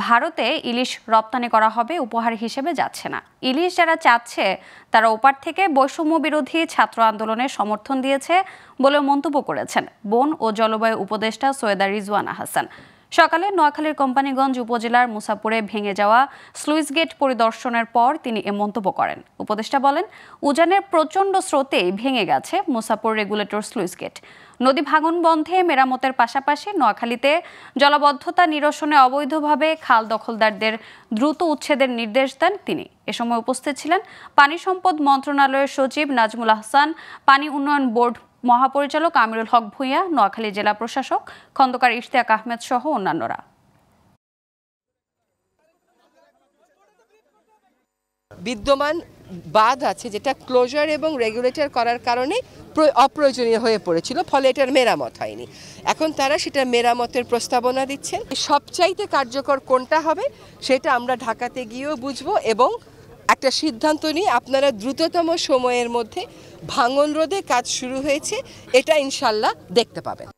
ভারতে ইলিশ রপ্তানি করা হবে, উপহার হিসেবে যাচ্ছে না। ইলিশ যারা চাচ্ছে তারা ওপার থেকে বৈষম্য বিরোধী ছাত্র আন্দোলনের সমর্থন দিয়েছে বলে মন্তব্য করেছেন বন ও জলবায়ু উপদেষ্টা সৈয়দা রিজওয়ানা হাসান। সকালে নোয়াখালীর কোম্পানীগঞ্জ উপজেলার মুসাপুরে ভেঙে যাওয়া স্লুইস গেট পরিদর্শনের পর তিনি এ মন্তব্য করেন। উপদেষ্টা বলেন, উজানের প্রচণ্ড স্রোতেই ভেঙে গেছে মুসাপুর রেগুলেটর স্লুইস গেট। নদী ভাঙন বন্ধে মেরামতের পাশাপাশি নোয়াখালীতে জলাবদ্ধতা নিরসনে অবৈধভাবে খাল দখলদারদের দ্রুত উচ্ছেদের নির্দেশ দেন তিনি। এ সময় উপস্থিত ছিলেন পানি সম্পদ মন্ত্রণালয়ের সচিব নাজমুল আহসান, পানি উন্নয়ন বোর্ড মহাপরিচালক আমিরুল হক ভূঁইয়া, নোয়াখালী জেলা প্রশাসক খন্দকার ইশতিয়াক আহমেদ সহ অন্যান্যরা। বিদ্যমান বাঁধ আছে যেটা ক্লোজার এবং রেগুলেটর করার কারণে অপ্রয়োজনীয় হয়ে পড়েছিল, ফলে এটার মেরামত হয়নি। এখন তারা সেটা মেরামতের প্রস্তাবনা দিচ্ছেন। সবচাইতে কার্যকর কোনটা হবে সেটা আমরা ঢাকাতে গিয়েও বুঝবো এবং একটা সিদ্ধান্ত নিয়ে আপনারা দ্রুততম সময়ের মধ্যে ভাঙন রোধে কাজ শুরু হয়েছে এটা ইনশাল্লাহ দেখতে পাবেন।